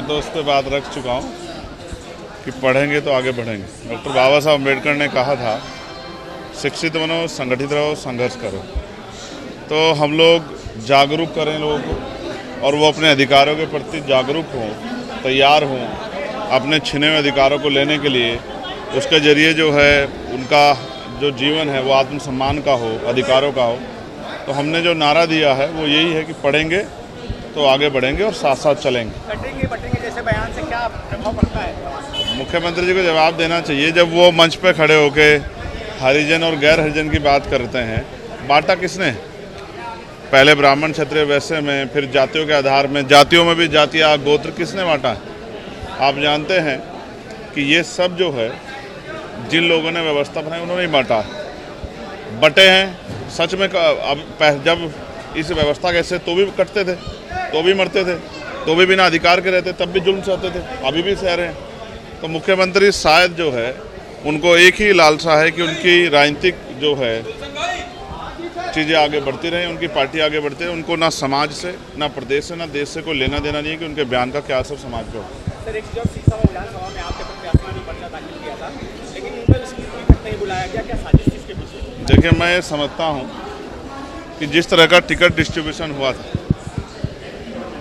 तो उस पर बात रख चुका हूँ कि पढ़ेंगे तो आगे बढ़ेंगे। डॉक्टर बाबा साहब अम्बेडकर ने कहा था, शिक्षित बनो, संगठित रहो, संघर्ष करो। तो हम लोग जागरूक करें लोगों को और वो अपने अधिकारों के प्रति जागरूक हों, तैयार हों अपने छिने हुए अधिकारों को लेने के लिए। उसके ज़रिए जो है उनका जो जीवन है वो आत्मसम्मान का हो, अधिकारों का हो। तो हमने जो नारा दिया है वो यही है कि पढ़ेंगे तो आगे बढ़ेंगे और साथ साथ चलेंगे। बटेंगे जैसे बयान से क्या प्रभाव पड़ता है? मुख्यमंत्री जी को जवाब देना चाहिए। जब वो मंच पे खड़े होके हरिजन और गैर हरिजन की बात करते हैं, बांटा किसने? पहले ब्राह्मण, क्षत्रिय, वैश्य में, फिर जातियों के आधार में, जातियों में भी जातियाँ, गोत्र किसने बांटा है? आप जानते हैं कि ये सब जो है जिन लोगों ने व्यवस्था बनाई उन्होंने ही बांटा है। बटे हैं सच में। अब जब इस व्यवस्था कैसे तो भी कटते थे, तो भी मरते थे, तो भी बिना अधिकार के रहते, तब भी जुल्म सहते थे, अभी भी सह रहे हैं। तो मुख्यमंत्री शायद जो है उनको एक ही लालसा है कि उनकी राजनीतिक जो है चीज़ें आगे बढ़ती रहें, उनकी पार्टी आगे बढ़ती रहे। उनको ना समाज से, ना प्रदेश से, ना देश से कोई लेना देना नहीं है कि उनके बयान का क्या असर समाज पर हो। सर, एक जो विधानसभा में आपके प्रत्याशी ने पर्चा दाखिल किया था, लेकिन इन पर इसकी नहीं बुलाया गया, क्या साजिश इसके पीछे? देखिए, मैं ये समझता हूँ कि जिस तरह का टिकट डिस्ट्रीब्यूशन हुआ था,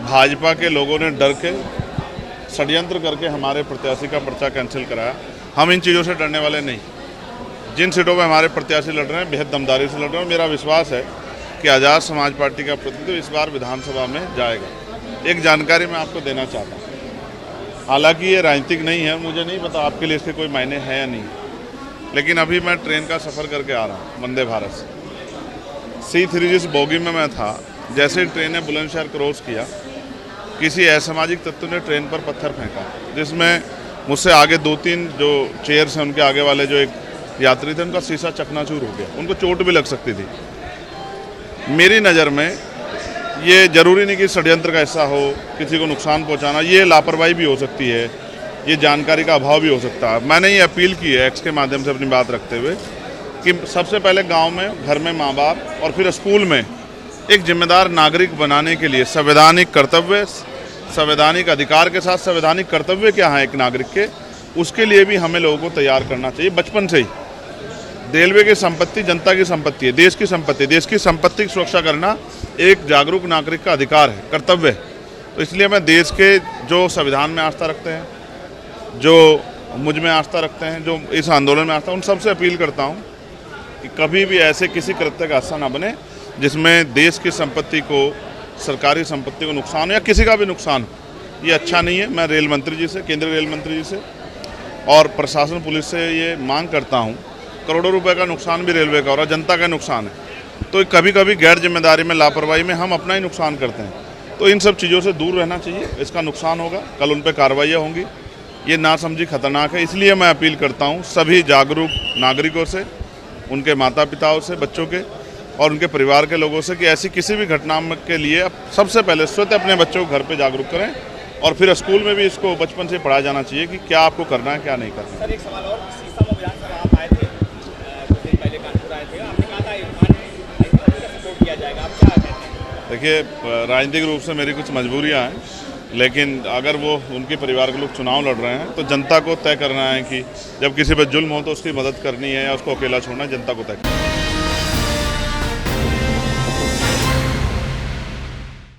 भाजपा के लोगों ने डर के षड्यंत्र करके हमारे प्रत्याशी का पर्चा कैंसिल कराया। हम इन चीज़ों से डरने वाले नहीं। जिन सीटों में हमारे प्रत्याशी लड़ रहे हैं बेहद दमदारी से लड़ रहे हैं। मेरा विश्वास है कि आज़ाद समाज पार्टी का प्रतिनिधित्व इस बार विधानसभा में जाएगा। एक जानकारी मैं आपको देना चाहता हूँ, हालांकि ये राजनीतिक नहीं है, मुझे नहीं पता आपके लिए इसके कोई मायने हैं या नहीं, लेकिन अभी मैं ट्रेन का सफ़र करके आ रहा हूँ वंदे भारत से। C3 जिस बोगी में मैं था, जैसे ही ट्रेन ने बुलंदशहर क्रॉस किया, किसी असामाजिक तत्व ने ट्रेन पर पत्थर फेंका, जिसमें मुझसे आगे 2-3 जो चेयर्स हैं उनके आगे वाले जो एक यात्री थे, उनका शीशा चकनाचूर हो गया, उनको चोट भी लग सकती थी। मेरी नज़र में ये ज़रूरी नहीं कि षड्यंत्र का हिस्सा हो, किसी को नुकसान पहुंचाना, ये लापरवाही भी हो सकती है, ये जानकारी का अभाव भी हो सकता है। मैंने ये अपील की है एक्स के माध्यम से अपनी बात रखते हुए कि सबसे पहले गाँव में, घर में माँ बाप और फिर स्कूल में एक जिम्मेदार नागरिक बनाने के लिए संवैधानिक कर्तव्य, संवैधानिक अधिकार के साथ संवैधानिक कर्तव्य क्या है एक नागरिक के, उसके लिए भी हमें लोगों को तैयार करना चाहिए बचपन से ही। रेलवे की संपत्ति जनता की संपत्ति है, देश की संपत्ति। देश की संपत्ति की सुरक्षा करना एक जागरूक नागरिक का अधिकार है, कर्तव्य है। तो इसलिए मैं देश के जो संविधान में आस्था रखते हैं, जो मुझ में आस्था रखते हैं, जो इस आंदोलन में आस्था, उन सबसे अपील करता हूँ कि कभी भी ऐसे किसी कृत्य का हिस्सा ना बने जिसमें देश की संपत्ति को, सरकारी संपत्ति को नुकसान हो या किसी का भी नुकसान हो। ये अच्छा नहीं है। मैं रेल मंत्री जी से, केंद्रीय रेल मंत्री जी से और प्रशासन, पुलिस से ये मांग करता हूँ। करोड़ों रुपए का नुकसान भी रेलवे का हो रहा है, जनता का नुकसान है। तो कभी कभी गैर जिम्मेदारी में, लापरवाही में हम अपना ही नुकसान करते हैं। तो इन सब चीज़ों से दूर रहना चाहिए। इसका नुकसान होगा, कल उन पर कार्रवाइयाँ होंगी। ये नासमझी खतरनाक है। इसलिए मैं अपील करता हूँ सभी जागरूक नागरिकों से, उनके माता पिताओं से, बच्चों के और उनके परिवार के लोगों से कि ऐसी किसी भी घटना के लिए सबसे पहले स्वतः अपने बच्चों को घर पे जागरूक करें और फिर स्कूल में भी इसको बचपन से पढ़ाया जाना चाहिए कि क्या आपको करना है, क्या नहीं करना है। सर, एक सवाल और, सीसामऊ विधानसभा आप आए थे, कुछ दिन पहले कानपुर आए थे, आपने कहा था इरफान का सपोर्ट किया जाएगा, आप क्या कहते हैं? देखिए, राजनीतिक रूप से मेरी कुछ मजबूरियाँ हैं, लेकिन अगर वो उनके परिवार के लोग चुनाव लड़ रहे हैं तो जनता को तय करना है कि जब किसी पर जुल्म हो तो उसकी मदद करनी है या उसको अकेला छोड़ना, जनता को तय करना है।